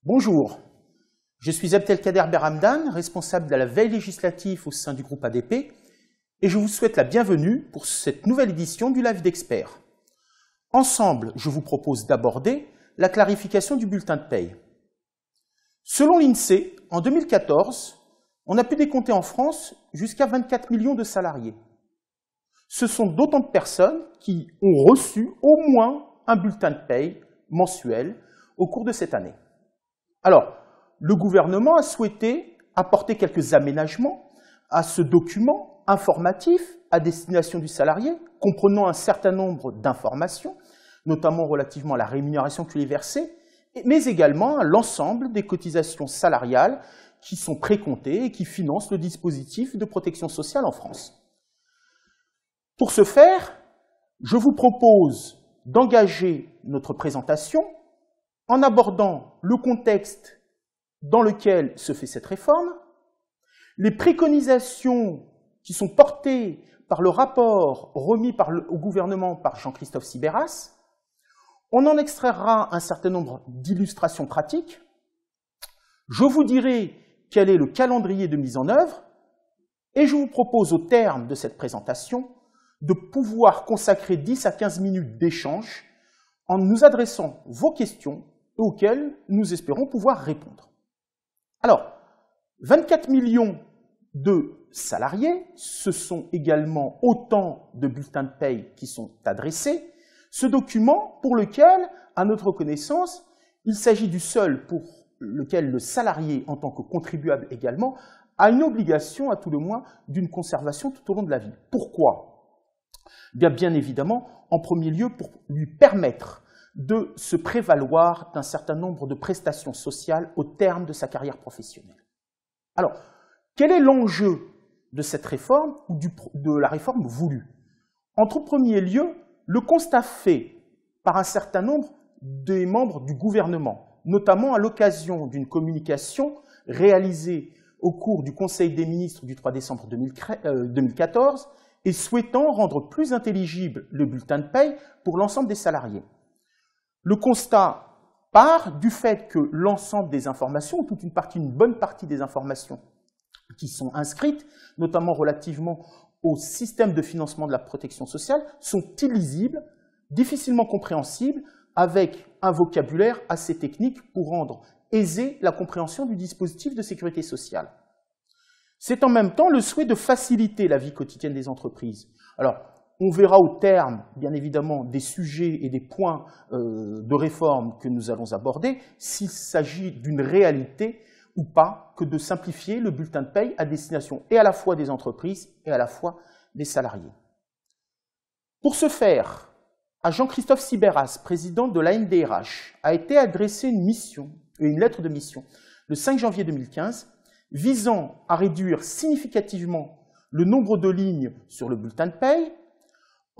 Bonjour, je suis Abdelkader Berhamdan, responsable de la veille législative au sein du groupe ADP, et je vous souhaite la bienvenue pour cette nouvelle édition du Live d'Experts. Ensemble, je vous propose d'aborder la clarification du bulletin de paye. Selon l'INSEE, en 2014, on a pu décompter en France jusqu'à 24 millions de salariés. Ce sont d'autant de personnes qui ont reçu au moins un bulletin de paye mensuel au cours de cette année. Alors, le gouvernement a souhaité apporter quelques aménagements à ce document informatif à destination du salarié, comprenant un certain nombre d'informations, notamment relativement à la rémunération qu'il est versée, mais également à l'ensemble des cotisations salariales qui sont précomptées et qui financent le dispositif de protection sociale en France. Pour ce faire, je vous propose d'engager notre présentation en abordant le contexte dans lequel se fait cette réforme, les préconisations qui sont portées par le rapport remis au gouvernement par Jean-Christophe Sibéras. On en extraira un certain nombre d'illustrations pratiques. Je vous dirai quel est le calendrier de mise en œuvre et je vous propose au terme de cette présentation de pouvoir consacrer 10 à 15 minutes d'échange en nous adressant vos questions auxquelles nous espérons pouvoir répondre. Alors, 24 millions de salariés, ce sont également autant de bulletins de paye qui sont adressés. Ce document pour lequel, à notre connaissance, il s'agit du seul pour lequel le salarié, en tant que contribuable également, a une obligation, à tout le moins, d'une conservation tout au long de la vie. Pourquoi ? Bien évidemment, en premier lieu, pour lui permettre de se prévaloir d'un certain nombre de prestations sociales au terme de sa carrière professionnelle. Alors, quel est l'enjeu de cette réforme ou de la réforme voulue? En tout premier lieu, le constat fait par un certain nombre des membres du gouvernement, notamment à l'occasion d'une communication réalisée au cours du Conseil des ministres du 3 décembre 2014 et souhaitant rendre plus intelligible le bulletin de paye pour l'ensemble des salariés. Le constat part du fait que l'ensemble des informations, ou toute une bonne partie des informations qui sont inscrites, notamment relativement au système de financement de la protection sociale, sont illisibles, difficilement compréhensibles, avec un vocabulaire assez technique pour rendre aisée la compréhension du dispositif de sécurité sociale. C'est en même temps le souhait de faciliter la vie quotidienne des entreprises. Alors, on verra au terme, bien évidemment, des sujets et des points de réforme que nous allons aborder, s'il s'agit d'une réalité ou pas que de simplifier le bulletin de paye à destination et à la fois des entreprises et à la fois des salariés. Pour ce faire, à Jean-Christophe Sibéras, président de l'ANDRH, a été adressée une lettre de mission le 5 janvier 2015 visant à réduire significativement le nombre de lignes sur le bulletin de paye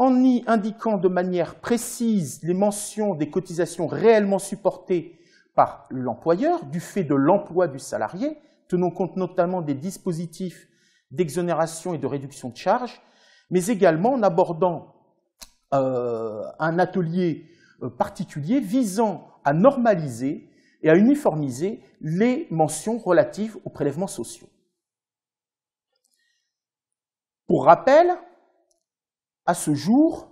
en y indiquant de manière précise les mentions des cotisations réellement supportées par l'employeur du fait de l'emploi du salarié, tenant compte notamment des dispositifs d'exonération et de réduction de charges, mais également en abordant un atelier particulier visant à normaliser et à uniformiser les mentions relatives aux prélèvements sociaux. Pour rappel, à ce jour,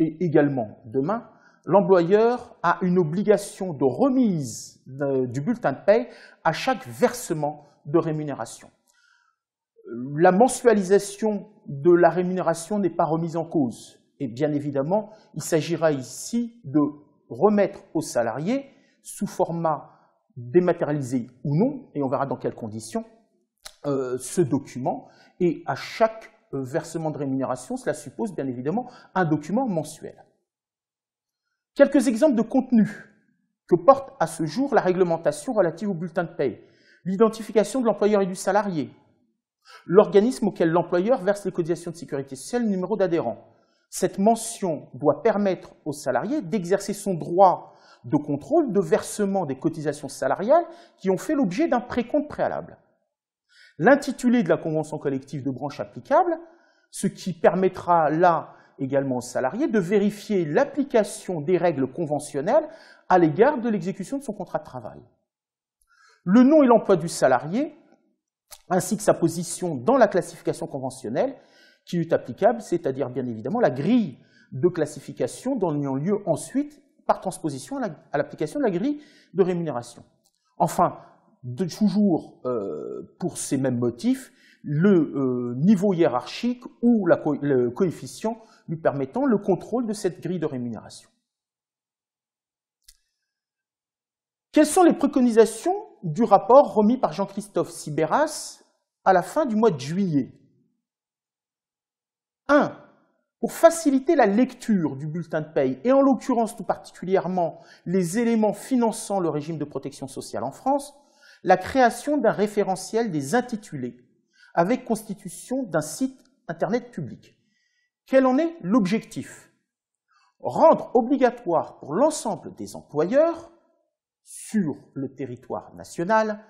et également demain, l'employeur a une obligation de remise du bulletin de paye à chaque versement de rémunération. La mensualisation de la rémunération n'est pas remise en cause. Et bien évidemment, il s'agira ici de remettre aux salariés, sous format dématérialisé ou non, et on verra dans quelles conditions, ce document, et à chaque versement de rémunération, cela suppose bien évidemment un document mensuel. Quelques exemples de contenu que porte à ce jour la réglementation relative au bulletin de paye. L'identification de l'employeur et du salarié, l'organisme auquel l'employeur verse les cotisations de sécurité sociale, le numéro d'adhérent. Cette mention doit permettre au salarié d'exercer son droit de contrôle de versement des cotisations salariales qui ont fait l'objet d'un précompte préalable. L'intitulé de la convention collective de branche applicable, ce qui permettra là également aux salariés de vérifier l'application des règles conventionnelles à l'égard de l'exécution de son contrat de travail. le nom et l'emploi du salarié, ainsi que sa position dans la classification conventionnelle qui est applicable, c'est-à-dire bien évidemment la grille de classification donnant lieu ensuite, par transposition, à l'application de la grille de rémunération. Enfin, toujours pour ces mêmes motifs, le niveau hiérarchique ou le coefficient lui permettant le contrôle de cette grille de rémunération. Quelles sont les préconisations du rapport remis par Jean-Christophe Sibéras à la fin du mois de juillet? 1. Pour faciliter la lecture du bulletin de paye, et en l'occurrence tout particulièrement les éléments finançant le régime de protection sociale en France, la création d'un référentiel des intitulés, avec constitution d'un site internet public. Quel en est l'objectif? Rendre obligatoire pour l'ensemble des employeurs, sur le territoire national,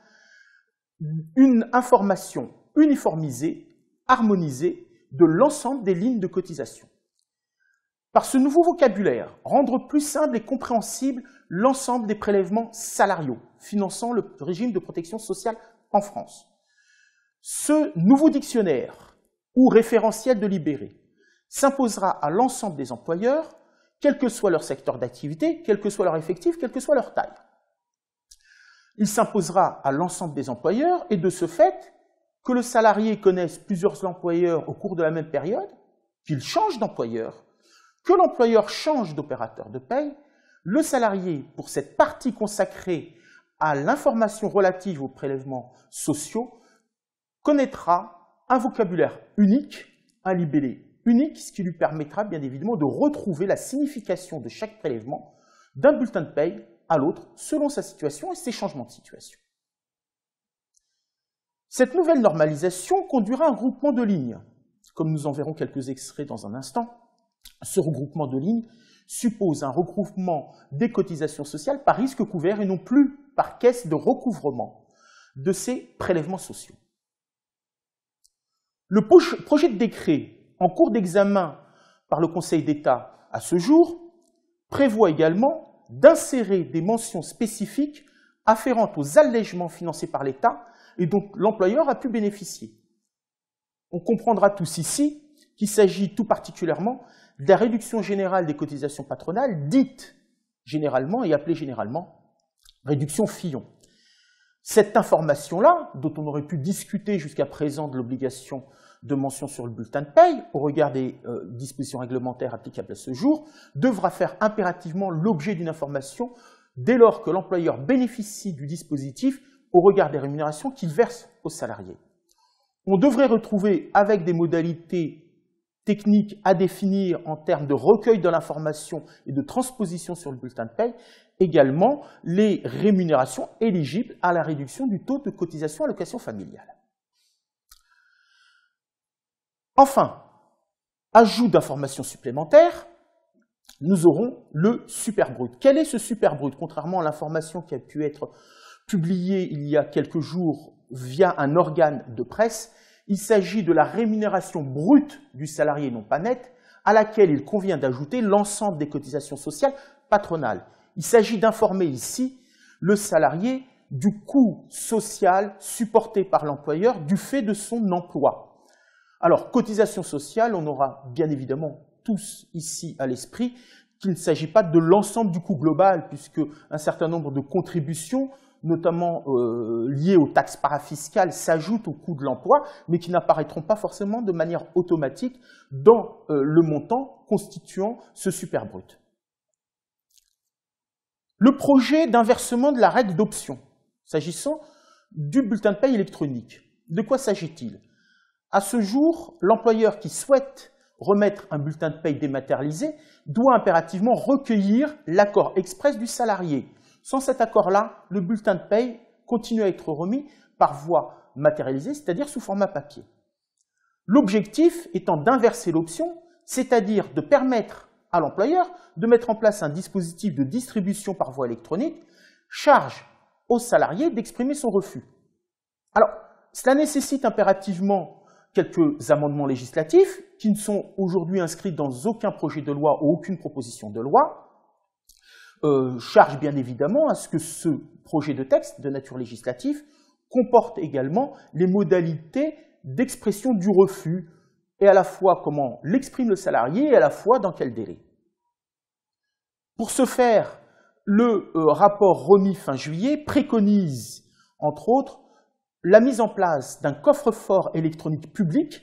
une information uniformisée, harmonisée, de l'ensemble des lignes de cotisation. Par ce nouveau vocabulaire, rendre plus simple et compréhensible l'ensemble des prélèvements salariaux finançant le régime de protection sociale en France. Ce nouveau dictionnaire ou référentiel délibéré s'imposera à l'ensemble des employeurs, quel que soit leur secteur d'activité, quel que soit leur effectif, quelle que soit leur taille. Il s'imposera à l'ensemble des employeurs et de ce fait, que le salarié connaisse plusieurs employeurs au cours de la même période, qu'il change d'employeur, que l'employeur change d'opérateur de paye, le salarié, pour cette partie consacrée à l'information relative aux prélèvements sociaux, connaîtra un vocabulaire unique, un libellé unique, ce qui lui permettra bien évidemment de retrouver la signification de chaque prélèvement d'un bulletin de paye à l'autre, selon sa situation et ses changements de situation. Cette nouvelle normalisation conduira à un regroupement de lignes. Comme nous en verrons quelques extraits dans un instant, ce regroupement de lignes suppose un regroupement des cotisations sociales par risque couvert et non plus par caisse de recouvrement de ces prélèvements sociaux. Le projet de décret en cours d'examen par le Conseil d'État à ce jour prévoit également d'insérer des mentions spécifiques afférentes aux allègements financés par l'État et dont l'employeur a pu bénéficier. On comprendra tous ici qu'il s'agit tout particulièrement de la réduction générale des cotisations patronales, dite généralement et appelée généralement réduction Fillon. Cette information-là, dont on aurait pu discuter jusqu'à présent de l'obligation de mention sur le bulletin de paye, au regard des dispositions réglementaires applicables à ce jour, devra faire impérativement l'objet d'une information dès lors que l'employeur bénéficie du dispositif au regard des rémunérations qu'il verse aux salariés. On devrait retrouver, avec des modalités techniques à définir en termes de recueil de l'information et de transposition sur le bulletin de paye, également les rémunérations éligibles à la réduction du taux de cotisation allocation familiale. Enfin, ajout d'informations supplémentaires, nous aurons le superbrut. Quel est ce superbrut? Contrairement à l'information qui a pu être publiée il y a quelques jours via un organe de presse, il s'agit de la rémunération brute du salarié, non pas nette, à laquelle il convient d'ajouter l'ensemble des cotisations sociales patronales. Il s'agit d'informer ici le salarié du coût social supporté par l'employeur du fait de son emploi. Alors, cotisation sociale, on aura bien évidemment tous ici à l'esprit qu'il ne s'agit pas de l'ensemble du coût global, puisque un certain nombre de contributions, notamment liées aux taxes parafiscales, s'ajoutent au coût de l'emploi, mais qui n'apparaîtront pas forcément de manière automatique dans le montant constituant ce superbrut. Le projet d'inversement de la règle d'option, s'agissant du bulletin de paye électronique. De quoi s'agit-il? À ce jour, l'employeur qui souhaite remettre un bulletin de paye dématérialisé doit impérativement recueillir l'accord express du salarié. Sans cet accord-là, le bulletin de paye continue à être remis par voie matérialisée, c'est-à-dire sous format papier. L'objectif étant d'inverser l'option, c'est-à-dire de permettre à l'employeur de mettre en place un dispositif de distribution par voie électronique, charge au salarié d'exprimer son refus. Alors, cela nécessite impérativement quelques amendements législatifs qui ne sont aujourd'hui inscrits dans aucun projet de loi ou aucune proposition de loi. charge bien évidemment à ce que ce projet de texte de nature législative comporte également les modalités d'expression du refus, et à la fois comment l'exprime le salarié et à la fois dans quel délai. Pour ce faire, le rapport remis fin juillet préconise, entre autres, la mise en place d'un coffre-fort électronique public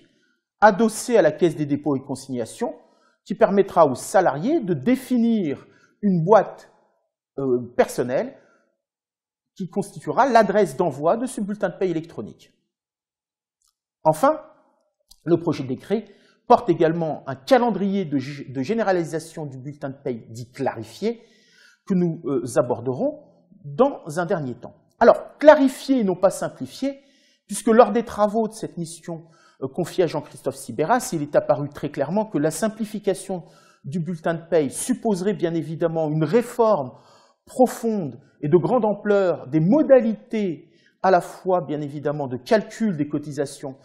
adossé à la Caisse des dépôts et consignations qui permettra aux salariés de définir une boîte personnelle qui constituera l'adresse d'envoi de ce bulletin de paie électronique. Enfin, le projet de décret porte également un calendrier de généralisation du bulletin de paie dit clarifié que nous aborderons dans un dernier temps. Alors, clarifié et non pas simplifié, puisque lors des travaux de cette mission confiée à Jean-Christophe Sibéras, il est apparu très clairement que la simplification du bulletin de paie supposerait bien évidemment une réforme profonde et de grande ampleur des modalités à la fois bien évidemment de calcul des cotisations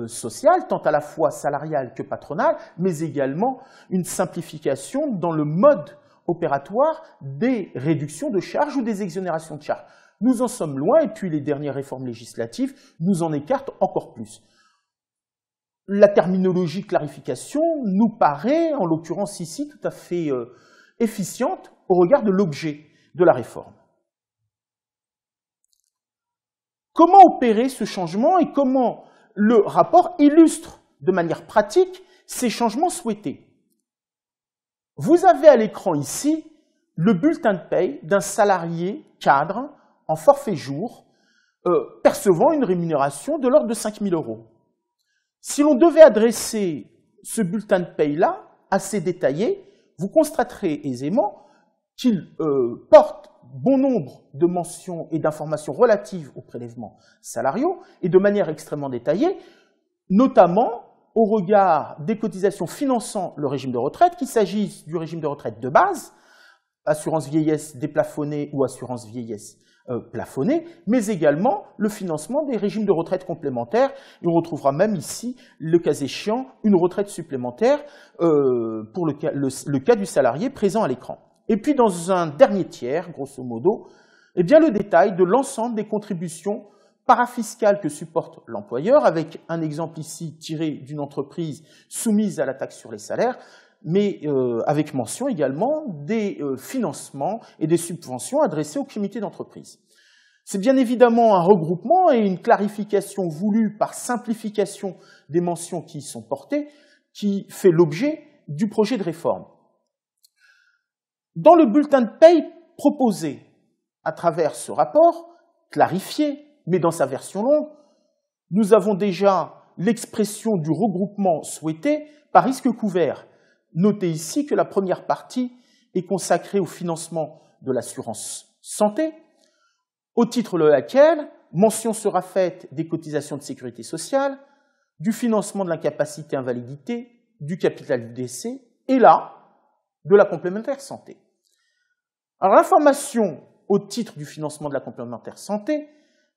sociales, tant à la fois salariales que patronales, mais également une simplification dans le mode opératoire des réductions de charges ou des exonérations de charges. Nous en sommes loin, et puis les dernières réformes législatives nous en écartent encore plus. La terminologie clarification nous paraît, en l'occurrence ici, tout à fait efficiente au regard de l'objet de la réforme. Comment opérer ce changement et comment le rapport illustre de manière pratique ces changements souhaités? Vous avez à l'écran ici le bulletin de paie d'un salarié cadre en forfait jour percevant une rémunération de l'ordre de 5 000 €. Si l'on devait adresser ce bulletin de paie-là, assez détaillé, vous constaterez aisément qu'il porte bon nombre de mentions et d'informations relatives aux prélèvements salariaux et de manière extrêmement détaillée, notamment au regard des cotisations finançant le régime de retraite, qu'il s'agisse du régime de retraite de base, assurance vieillesse déplafonnée ou assurance vieillesse plafonnée, mais également le financement des régimes de retraite complémentaires. Et on retrouvera même ici, le cas échéant, une retraite supplémentaire pour le cas du salarié présent à l'écran. Et puis dans un dernier tiers, grosso modo, eh bien, le détail de l'ensemble des contributions parafiscales que supporte l'employeur, avec un exemple ici tiré d'une entreprise soumise à la taxe sur les salaires, mais avec mention également des financements et des subventions adressées aux comités d'entreprise. C'est bien évidemment un regroupement et une clarification voulue par simplification des mentions qui y sont portées, qui fait l'objet du projet de réforme. Dans le bulletin de paie proposé à travers ce rapport, clarifié, mais dans sa version longue, nous avons déjà l'expression du regroupement souhaité par risque couvert. Notez ici que la première partie est consacrée au financement de l'assurance santé, au titre de laquelle mention sera faite des cotisations de sécurité sociale, du financement de l'incapacité invalidité, du capital du décès, et là, de la complémentaire santé. Alors l'information au titre du financement de la complémentaire santé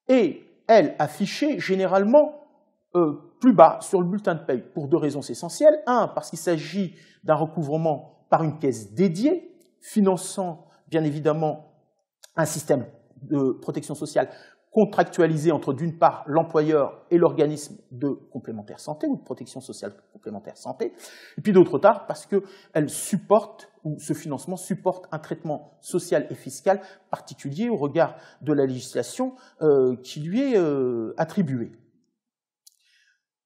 est, elle, affichée généralement plus bas sur le bulletin de paie pour deux raisons essentielles. Un, parce qu'il s'agit d'un recouvrement par une caisse dédiée, finançant bien évidemment un système de protection sociale contractualisé entre d'une part l'employeur et l'organisme de complémentaire santé ou de protection sociale complémentaire santé, et puis d'autre part parce qu'elle supporte, ou ce financement supporte un traitement social et fiscal particulier au regard de la législation qui lui est attribuée.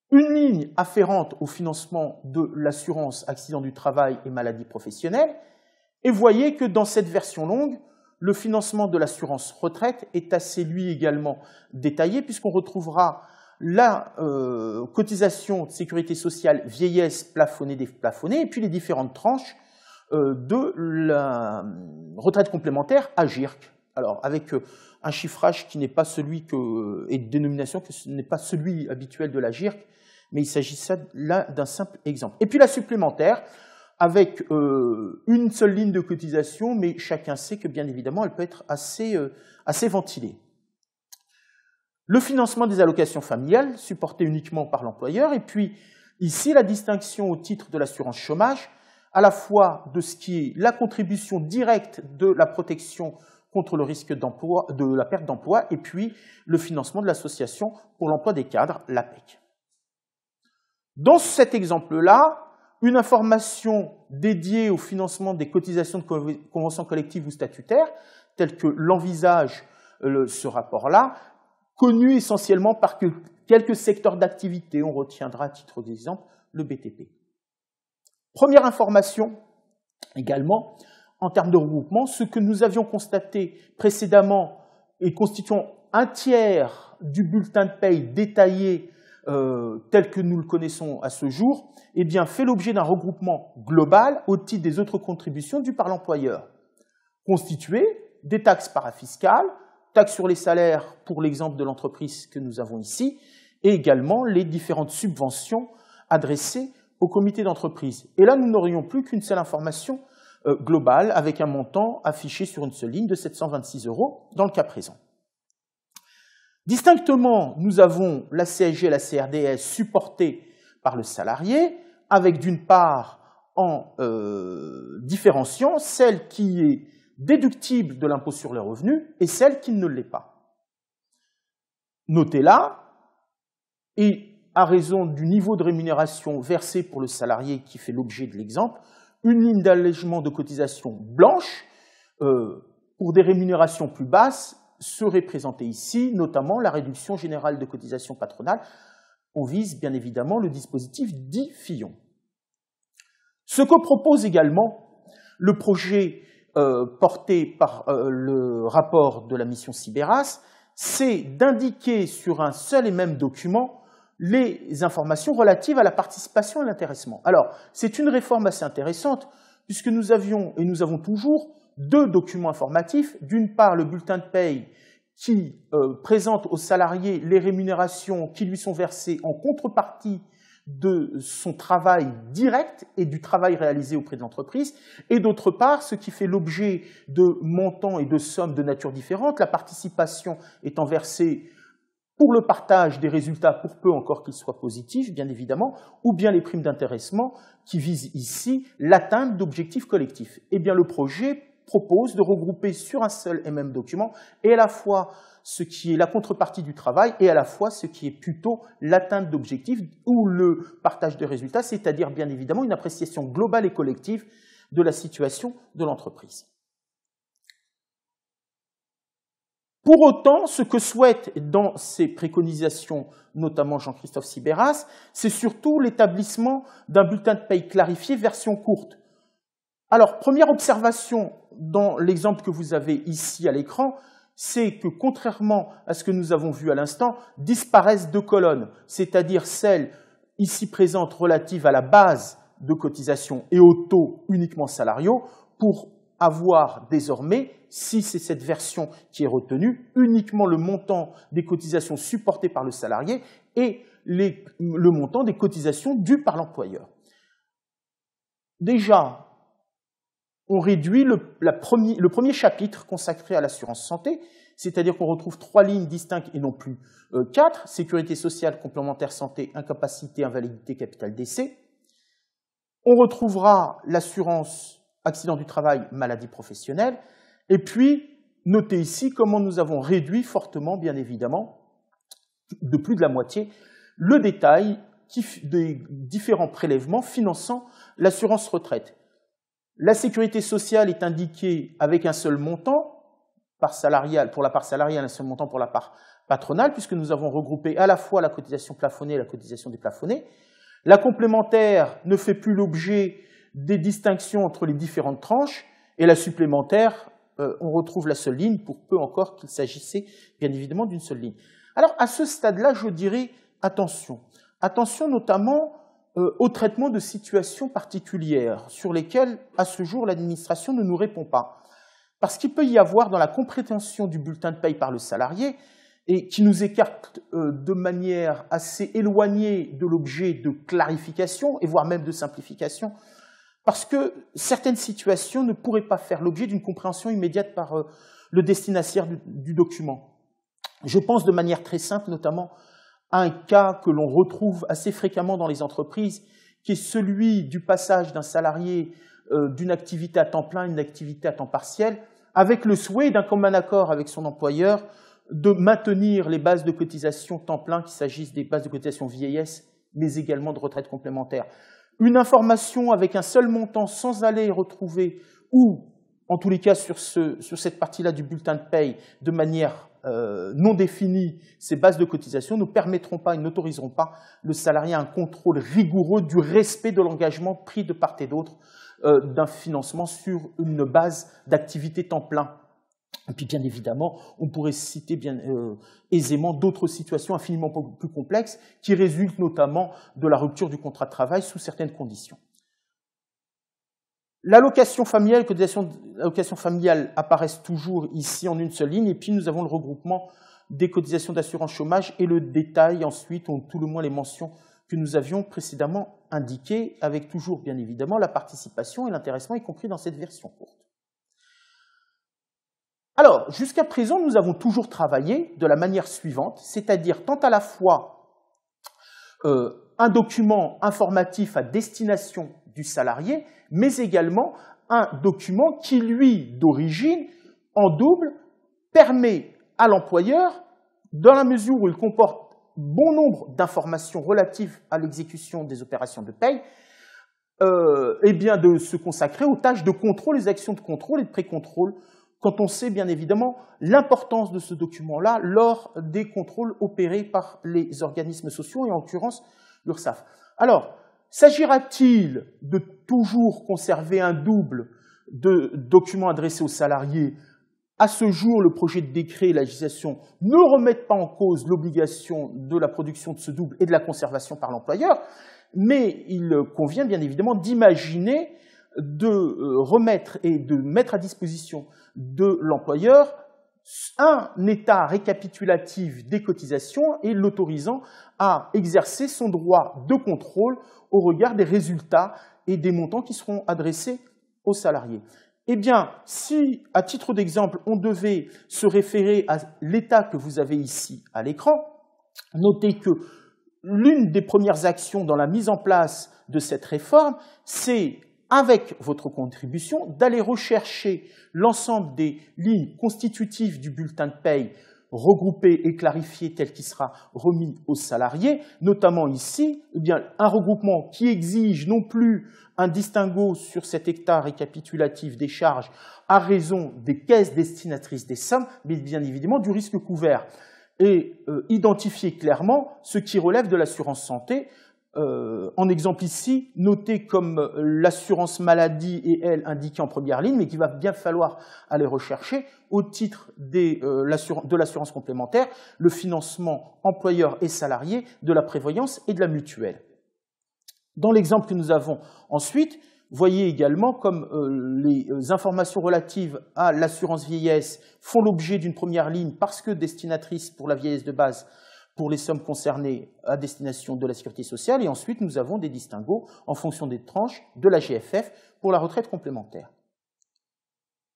Une ligne afférente au financement de l'assurance accident du travail et maladie professionnelle, et voyez que dans cette version longue, le financement de l'assurance retraite est assez, lui, également détaillé, puisqu'on retrouvera la cotisation de sécurité sociale vieillesse plafonnée, déplafonnée, et puis les différentes tranches de la retraite complémentaire à GIRC. Alors, avec un chiffrage qui n'est pas celui et une dénomination que ce n'est pas celui habituel de la GIRC, mais il s'agit là d'un simple exemple. Et puis la supplémentaire, avec une seule ligne de cotisation, mais chacun sait que, bien évidemment, elle peut être assez ventilée. Le financement des allocations familiales, supporté uniquement par l'employeur, et puis ici, la distinction au titre de l'assurance chômage, à la fois de ce qui est la contribution directe de la protection contre le risque d'emploi, de la perte d'emploi, et puis le financement de l'association pour l'emploi des cadres, l'APEC. Dans cet exemple-là, une information dédiée au financement des cotisations de conventions collectives ou statutaires, telle que l'envisage ce rapport-là, connu essentiellement par quelques secteurs d'activité. On retiendra à titre d'exemple le BTP. Première information également, en termes de regroupement, ce que nous avions constaté précédemment et constituant un tiers du bulletin de paye détaillé tel que nous le connaissons à ce jour, eh bien, fait l'objet d'un regroupement global au titre des autres contributions dues par l'employeur, constituées des taxes parafiscales, taxes sur les salaires pour l'exemple de l'entreprise que nous avons ici, et également les différentes subventions adressées au comité d'entreprise. Et là, nous n'aurions plus qu'une seule information globale avec un montant affiché sur une seule ligne de 726 € dans le cas présent. Distinctement, nous avons la CSG et la CRDS supportées par le salarié, avec d'une part, en différenciant celle qui est déductible de l'impôt sur les revenus et celle qui ne l'est pas. Notez là, et à raison du niveau de rémunération versé pour le salarié qui fait l'objet de l'exemple, une ligne d'allègement de cotisation blanche pour des rémunérations plus basses serait présentée ici, notamment la réduction générale de cotisation patronale. On vise bien évidemment le dispositif dit Fillon. Ce que propose également le projet porté par le rapport de la mission Sibéras, c'est d'indiquer sur un seul et même document les informations relatives à la participation et l'intéressement. Alors, c'est une réforme assez intéressante, puisque nous avions, et nous avons toujours, deux documents informatifs. D'une part, le bulletin de paye qui présente aux salariés les rémunérations qui lui sont versées en contrepartie de son travail direct et du travail réalisé auprès de l'entreprise, et d'autre part, ce qui fait l'objet de montants et de sommes de nature différente, la participation étant versée pour le partage des résultats, pour peu encore qu'ils soient positifs, bien évidemment, ou bien les primes d'intéressement qui visent ici l'atteinte d'objectifs collectifs. Eh bien, le projet propose de regrouper sur un seul et même document et à la fois ce qui est la contrepartie du travail et à la fois ce qui est plutôt l'atteinte d'objectifs ou le partage de résultats, c'est-à-dire bien évidemment une appréciation globale et collective de la situation de l'entreprise. Pour autant, ce que souhaite dans ces préconisations, notamment Jean-Christophe Sibéras, c'est surtout l'établissement d'un bulletin de paye clarifié version courte. Alors, première observation dans l'exemple que vous avez ici à l'écran, c'est que contrairement à ce que nous avons vu à l'instant, disparaissent deux colonnes, c'est-à-dire celle ici présente relative à la base de cotisation et aux taux uniquement salariaux, pour avoir désormais, si c'est cette version qui est retenue, uniquement le montant des cotisations supportées par le salarié et le montant des cotisations dues par l'employeur. Déjà, on réduit le premier chapitre consacré à l'assurance santé, c'est-à-dire qu'on retrouve 3 lignes distinctes et non plus 4, sécurité sociale, complémentaire santé, incapacité, invalidité, capital décès. On retrouvera l'assurance accident du travail, maladie professionnelle, et puis, notez ici comment nous avons réduit fortement, bien évidemment, de plus de la moitié, le détail des différents prélèvements finançant l'assurance retraite. La sécurité sociale est indiquée avec un seul montant pour la part salariale, un seul montant pour la part patronale, puisque nous avons regroupé à la fois la cotisation plafonnée et la cotisation déplafonnée. La complémentaire ne fait plus l'objet des distinctions entre les différentes tranches, et la supplémentaire, on retrouve la seule ligne, pour peu encore qu'il s'agissait bien évidemment d'une seule ligne. Alors, à ce stade-là, je dirais attention. Attention notamment au traitement de situations particulières sur lesquelles, à ce jour, l'administration ne nous répond pas. Parce qu'il peut y avoir dans la compréhension du bulletin de paye par le salarié, et qui nous écarte de manière assez éloignée de l'objet de clarification, et voire même de simplification, parce que certaines situations ne pourraient pas faire l'objet d'une compréhension immédiate par le destinataire du document. Je pense de manière très simple, notamment, un cas que l'on retrouve assez fréquemment dans les entreprises, qui est celui du passage d'un salarié d'une activité à temps plein à une activité à temps partiel, avec le souhait d'un commun accord avec son employeur de maintenir les bases de cotisation temps plein, qu'il s'agisse des bases de cotisation vieillesse, mais également de retraite complémentaire. Une information avec un seul montant sans aller retrouver, ou en tous les cas sur cette partie-là du bulletin de paye, de manière non définie, ces bases de cotisation ne permettront pas et n'autoriseront pas le salarié à un contrôle rigoureux du respect de l'engagement pris de part et d'autre d'un financement sur une base d'activité temps plein. Et puis bien évidemment, on pourrait citer aisément d'autres situations infiniment plus complexes qui résultent notamment de la rupture du contrat de travail sous certaines conditions. L'allocation familiale et la cotisation d'allocation familiale apparaissent toujours ici en une seule ligne, et puis nous avons le regroupement des cotisations d'assurance chômage et le détail ensuite, ou tout le moins les mentions que nous avions précédemment indiquées, avec toujours bien évidemment la participation et l'intéressement, y compris dans cette version courte. Alors, jusqu'à présent, nous avons toujours travaillé de la manière suivante, c'est-à-dire tant à la fois un document informatif à destination du salarié, mais également un document qui, lui, d'origine, en double, permet à l'employeur, dans la mesure où il comporte bon nombre d'informations relatives à l'exécution des opérations de paye, eh bien de se consacrer aux tâches de contrôle, les actions de contrôle et de pré-contrôle, quand on sait bien évidemment l'importance de ce document-là lors des contrôles opérés par les organismes sociaux et en l'occurrence l'URSSAF. Alors, s'agira-t-il de toujours conserver un double de documents adressés aux salariés? À ce jour, le projet de décret et la législation ne remettent pas en cause l'obligation de la production de ce double et de la conservation par l'employeur, mais il convient bien évidemment d'imaginer de remettre et de mettre à disposition de l'employeur un état récapitulatif des cotisations et l'autorisant à exercer son droit de contrôle au regard des résultats et des montants qui seront adressés aux salariés. Eh bien, si, à titre d'exemple, on devait se référer à l'état que vous avez ici à l'écran, notez que l'une des premières actions dans la mise en place de cette réforme, c'est, avec votre contribution, d'aller rechercher l'ensemble des lignes constitutives du bulletin de paye regroupé et clarifié tel qu'il sera remis aux salariés, notamment ici, eh bien, un regroupement qui exige non plus un distinguo sur cet hectare récapitulatif des charges à raison des caisses destinatrices des sommes, mais bien évidemment du risque couvert, et identifier clairement ce qui relève de l'assurance santé. En exemple ici, notez comme l'assurance maladie et elle indiquée en première ligne, mais qu'il va bien falloir aller rechercher au titre de l'assurance complémentaire, le financement employeur et salarié de la prévoyance et de la mutuelle. Dans l'exemple que nous avons ensuite, voyez également comme les informations relatives à l'assurance vieillesse font l'objet d'une première ligne parce que destinatrice pour la vieillesse de base pour les sommes concernées à destination de la sécurité sociale, et ensuite nous avons des distinguos en fonction des tranches de la GFF pour la retraite complémentaire.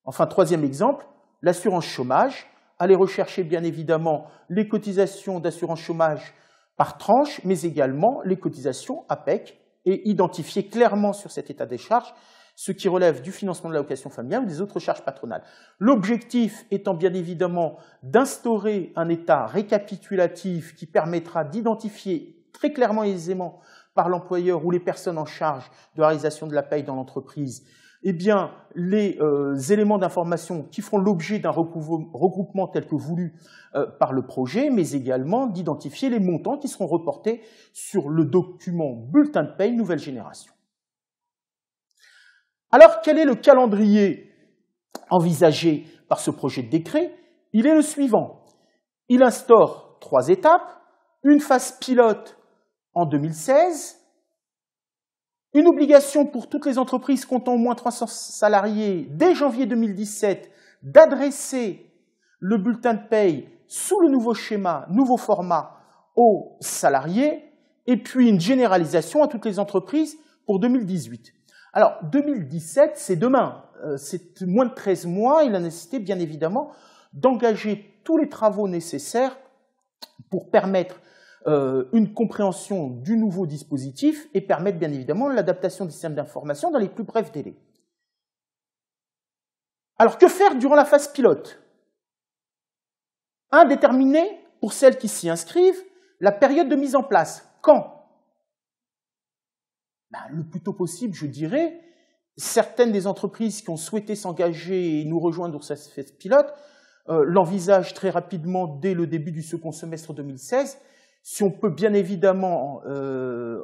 Enfin, troisième exemple, l'assurance chômage. Allez rechercher bien évidemment les cotisations d'assurance chômage par tranche, mais également les cotisations APEC, et identifier clairement sur cet état des charges ce qui relève du financement de l'allocation familiale ou des autres charges patronales. L'objectif étant bien évidemment d'instaurer un état récapitulatif qui permettra d'identifier très clairement et aisément par l'employeur ou les personnes en charge de la réalisation de la paye dans l'entreprise, eh bien, les éléments d'information qui feront l'objet d'un regroupement tel que voulu par le projet, mais également d'identifier les montants qui seront reportés sur le document bulletin de paye nouvelle génération. Alors, quel est le calendrier envisagé par ce projet de décret? Il est le suivant. Il instaure 3 étapes, une phase pilote en 2016, une obligation pour toutes les entreprises comptant au moins 300 salariés dès janvier 2017 d'adresser le bulletin de paye sous le nouveau schéma, nouveau format aux salariés, et puis une généralisation à toutes les entreprises pour 2018. Alors, 2017, c'est demain, c'est moins de 13 mois, il a nécessité bien évidemment d'engager tous les travaux nécessaires pour permettre une compréhension du nouveau dispositif et permettre bien évidemment l'adaptation des systèmes d'information dans les plus brefs délais. Alors que faire durant la phase pilote? Déterminer, pour celles qui s'y inscrivent, la période de mise en place. Quand? Le plus tôt possible, je dirais. Certaines des entreprises qui ont souhaité s'engager et nous rejoindre dans cette phase pilote l'envisagent très rapidement dès le début du second semestre 2016. Si on peut bien évidemment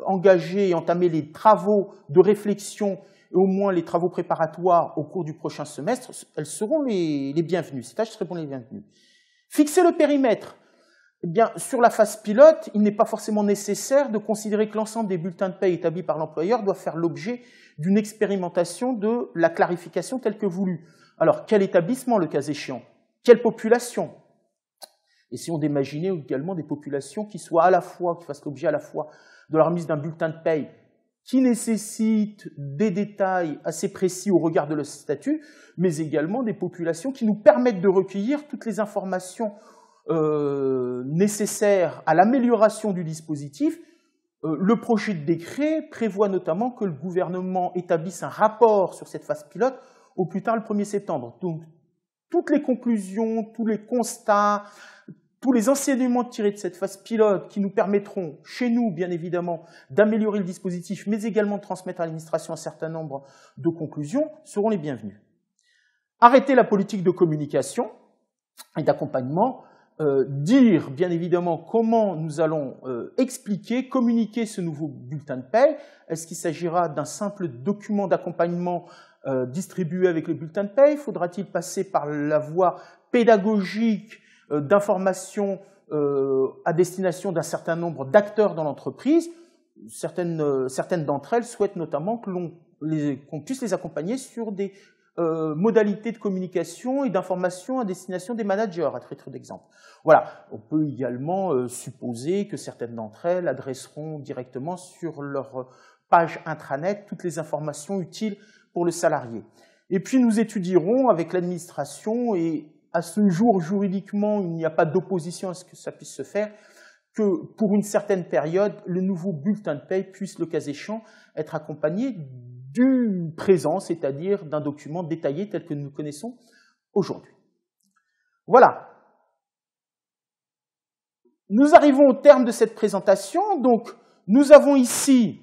engager et entamer les travaux de réflexion et au moins les travaux préparatoires au cours du prochain semestre, elles seront les bienvenues. Ces tâches seront les bienvenues. Fixer le périmètre. Eh bien, sur la phase pilote, il n'est pas forcément nécessaire de considérer que l'ensemble des bulletins de paie établis par l'employeur doivent faire l'objet d'une expérimentation de la clarification telle que voulue. Alors, quel établissement, le cas échéant? Quelle population? Essayons d'imaginer également des populations qui soient à la fois, qui fassent l'objet à la fois de la remise d'un bulletin de paie qui nécessite des détails assez précis au regard de leur statut, mais également des populations qui nous permettent de recueillir toutes les informations nécessaires à l'amélioration du dispositif. Le projet de décret prévoit notamment que le gouvernement établisse un rapport sur cette phase pilote au plus tard le 1er septembre. Donc, toutes les conclusions, tous les constats, tous les enseignements tirés de cette phase pilote qui nous permettront, chez nous, bien évidemment, d'améliorer le dispositif, mais également de transmettre à l'administration un certain nombre de conclusions, seront les bienvenus. Arrêter la politique de communication et d'accompagnement, dire, bien évidemment, comment nous allons expliquer, communiquer ce nouveau bulletin de paie. Est-ce qu'il s'agira d'un simple document d'accompagnement distribué avec le bulletin de paie? Faudra-t-il passer par la voie pédagogique d'information à destination d'un certain nombre d'acteurs dans l'entreprise? Certaines d'entre elles souhaitent notamment qu'on puisse les accompagner sur des modalités de communication et d'information à destination des managers, à titre d'exemple. Voilà, on peut également supposer que certaines d'entre elles adresseront directement sur leur page intranet toutes les informations utiles pour le salarié. Et puis nous étudierons avec l'administration, et à ce jour, juridiquement, il n'y a pas d'opposition à ce que ça puisse se faire, que pour une certaine période, le nouveau bulletin de paie puisse, le cas échéant, être accompagné du présent, c'est-à-dire d'un document détaillé tel que nous le connaissons aujourd'hui. Voilà. Nous arrivons au terme de cette présentation. Donc, nous avons ici,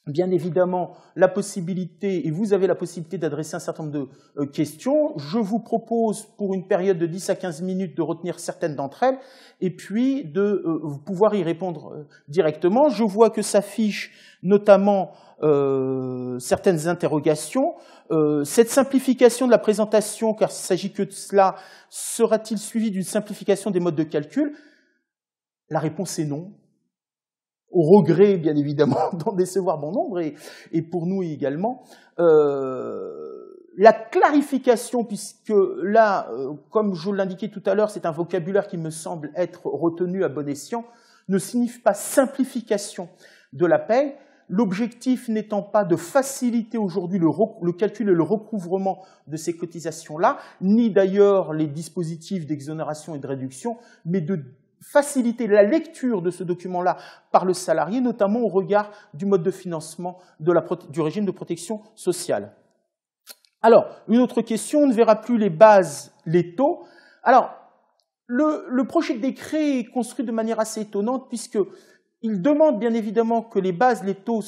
bien évidemment, la possibilité, et vous avez la possibilité d'adresser un certain nombre de questions. Je vous propose, pour une période de 10 à 15 minutes, de retenir certaines d'entre elles, et puis de pouvoir y répondre directement. Je vois que s'affichent notamment certaines interrogations. Cette simplification de la présentation, car il ne s'agit que de cela, sera-t-il suivi d'une simplification des modes de calcul? La réponse est non. Au regret, bien évidemment, d'en décevoir bon nombre, et pour nous également. La clarification, puisque là, comme je l'indiquais tout à l'heure, c'est un vocabulaire qui me semble être retenu à bon escient, ne signifie pas simplification de la paie, l'objectif n'étant pas de faciliter aujourd'hui le calcul et le recouvrement de ces cotisations-là, ni d'ailleurs les dispositifs d'exonération et de réduction, mais de faciliter la lecture de ce document-là par le salarié, notamment au regard du mode de financement du régime de protection sociale. Alors, une autre question, on ne verra plus les bases, les taux. Alors, le projet de décret est construit de manière assez étonnante, puisqu'il demande bien évidemment que les bases, les taux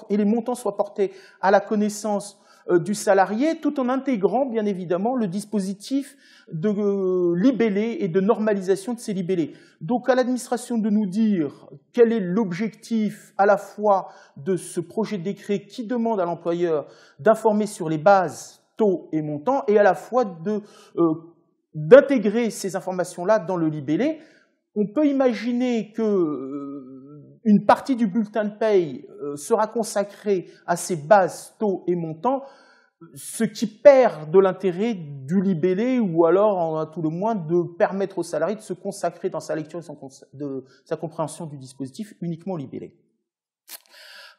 et les montants soient portés à la connaissance du salarié, tout en intégrant bien évidemment le dispositif de libellé et de normalisation de ces libellés. Donc à l'administration de nous dire quel est l'objectif à la fois de ce projet de décret qui demande à l'employeur d'informer sur les bases, taux et montants, et à la fois d'intégrer ces informations-là dans le libellé. On peut imaginer que une partie du bulletin de paie sera consacrée à ces bases, taux et montants, ce qui perd de l'intérêt du libellé, ou alors, à tout le moins, de permettre au salarié de se consacrer dans sa lecture de sa compréhension du dispositif uniquement au libellé.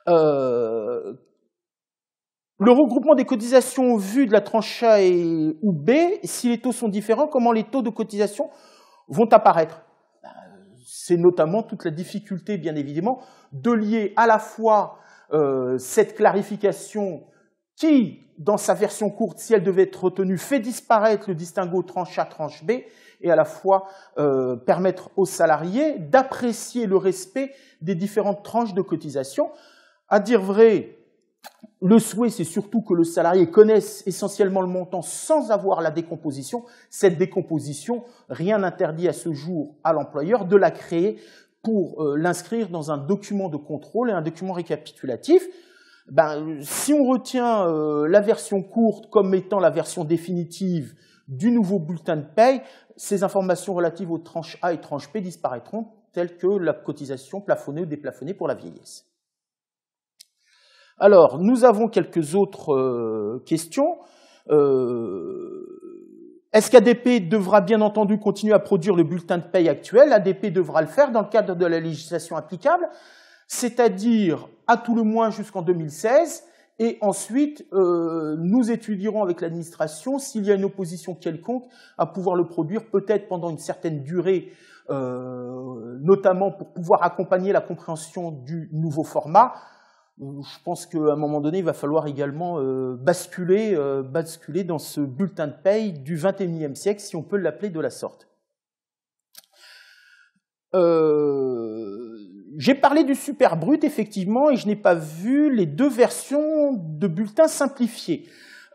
Le regroupement des cotisations au vu de la tranche A ou B, si les taux sont différents, comment les taux de cotisation vont apparaître? c'est notamment toute la difficulté, bien évidemment, de lier à la fois cette clarification qui, dans sa version courte, si elle devait être retenue, fait disparaître le distinguo tranche A, tranche B, et à la fois permettre aux salariés d'apprécier le respect des différentes tranches de cotisation. À dire vrai, le souhait, c'est surtout que le salarié connaisse essentiellement le montant sans avoir la décomposition. Cette décomposition, rien n'interdit à ce jour à l'employeur de la créer pour l'inscrire dans un document de contrôle et un document récapitulatif. Si on retient la version courte comme étant la version définitive du nouveau bulletin de paye, ces informations relatives aux tranches A et tranches B disparaîtront, telles que la cotisation plafonnée ou déplafonnée pour la vieillesse. Alors, nous avons quelques autres questions. Est-ce qu'ADP devra bien entendu continuer à produire le bulletin de paye actuel? ADP devra le faire dans le cadre de la législation applicable, c'est-à-dire à tout le moins jusqu'en 2016, et ensuite nous étudierons avec l'administration s'il y a une opposition quelconque à pouvoir le produire, peut-être pendant une certaine durée, notamment pour pouvoir accompagner la compréhension du nouveau format. Je pense qu'à un moment donné, il va falloir également basculer dans ce bulletin de paye du XXIe siècle, si on peut l'appeler de la sorte. J'ai parlé du super brut, effectivement, et je n'ai pas vu les deux versions de bulletins simplifiés.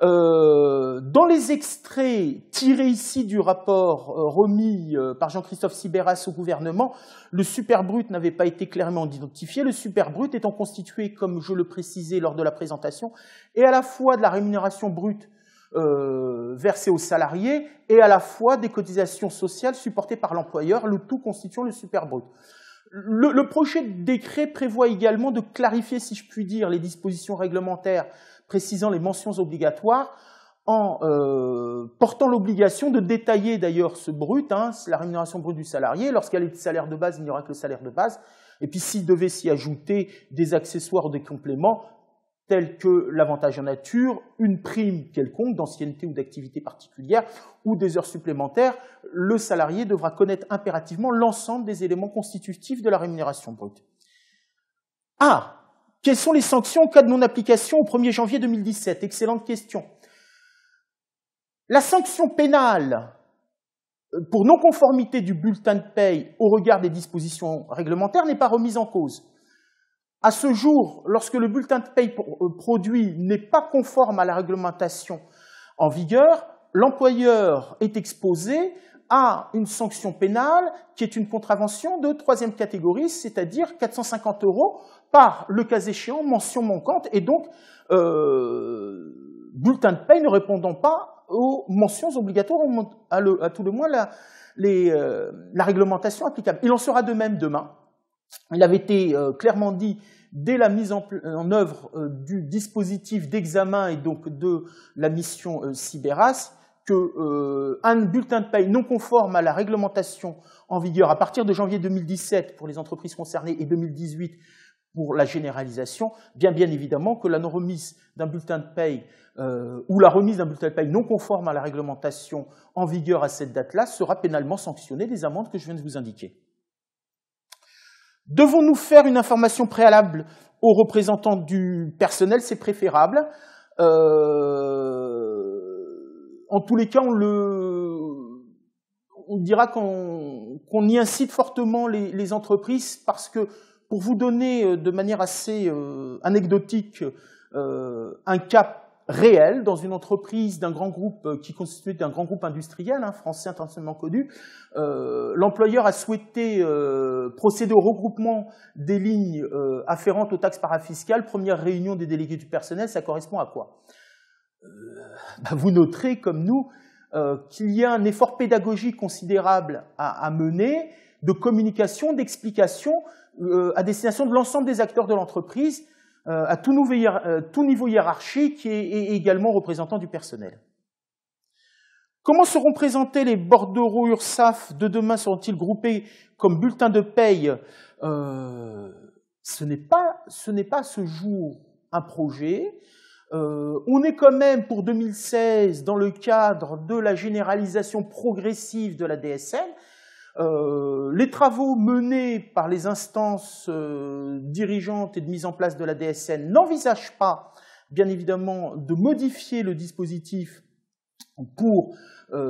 Dans les extraits tirés ici du rapport remis par Jean-Christophe Sibéras au gouvernement, le super brut n'avait pas été clairement identifié. Le super brut étant constitué, comme je le précisais lors de la présentation, et à la fois de la rémunération brute versée aux salariés et à la fois des cotisations sociales supportées par l'employeur, le tout constituant le super brut. Le projet de décret prévoit également de clarifier, si je puis dire, les dispositions réglementaires précisant les mentions obligatoires en portant l'obligation de détailler d'ailleurs ce brut, la rémunération brute du salarié. Lorsqu'elle est de salaire de base, il n'y aura que le salaire de base. Et puis s'il devait s'y ajouter des accessoires ou des compléments, tels que l'avantage en nature, une prime quelconque d'ancienneté ou d'activité particulière, ou des heures supplémentaires, le salarié devra connaître impérativement l'ensemble des éléments constitutifs de la rémunération brute. Quelles sont les sanctions en cas de non-application au 1er janvier 2017? Excellente question. La sanction pénale pour non-conformité du bulletin de paye au regard des dispositions réglementaires n'est pas remise en cause. À ce jour, lorsque le bulletin de paye produit n'est pas conforme à la réglementation en vigueur, l'employeur est exposé à une sanction pénale qui est une contravention de 3e catégorie, c'est-à-dire 450 € par, le cas échéant, mention manquante, et donc bulletin de paye ne répondant pas aux mentions obligatoires, à tout le moins la réglementation applicable. Il en sera de même demain. Il avait été clairement dit dès la mise en œuvre du dispositif d'examen et donc de la mission Sibéras qu'un bulletin de paye non conforme à la réglementation en vigueur à partir de janvier 2017 pour les entreprises concernées et 2018 pour la généralisation, bien évidemment que la non-remise d'un bulletin de paye ou la remise d'un bulletin de paye non conforme à la réglementation en vigueur à cette date-là sera pénalement sanctionnée des amendes que je viens de vous indiquer. Devons-nous faire une information préalable aux représentants du personnel? C'est préférable. En tous les cas, on dira qu'on y incite fortement les entreprises parce que, pour vous donner de manière assez anecdotique un cas réel dans une entreprise d'un grand groupe qui constituait d'un grand groupe industriel, français internationalement connu, l'employeur a souhaité procéder au regroupement des lignes afférentes aux taxes parafiscales. Première réunion des délégués du personnel, ça correspond à quoi? Vous noterez, comme nous, qu'il y a un effort pédagogique considérable à mener, de communication, d'explication à destination de l'ensemble des acteurs de l'entreprise, à tout niveau hiérarchique et également représentant du personnel. Comment seront présentés les bordereaux URSSAF de demain? Seront-ils groupés comme bulletins de paye? Ce n'est pas à ce jour un projet. On est quand même pour 2016 dans le cadre de la généralisation progressive de la DSN. Les travaux menés par les instances dirigeantes et de mise en place de la DSN n'envisagent pas, bien évidemment, de modifier le dispositif pour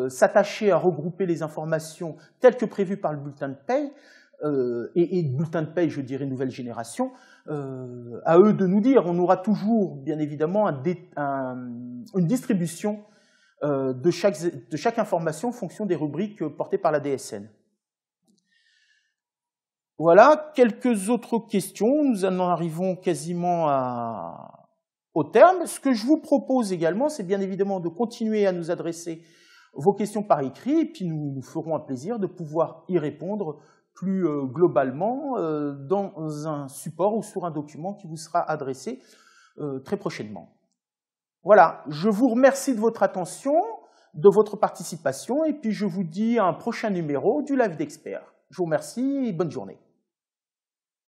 s'attacher à regrouper les informations telles que prévues par le bulletin de paye, et bulletin de paye, je dirais, nouvelle génération. À eux de nous dire, on aura toujours, bien évidemment, une distribution de chaque information en fonction des rubriques portées par la DSN. Voilà, quelques autres questions. Nous en arrivons quasiment au terme. Ce que je vous propose également, c'est bien évidemment de continuer à nous adresser vos questions par écrit, et puis nous ferons un plaisir de pouvoir y répondre plus globalement dans un support ou sur un document qui vous sera adressé très prochainement. Voilà, je vous remercie de votre attention, de votre participation, et puis je vous dis à un prochain numéro du Live d'Experts. Je vous remercie et bonne journée.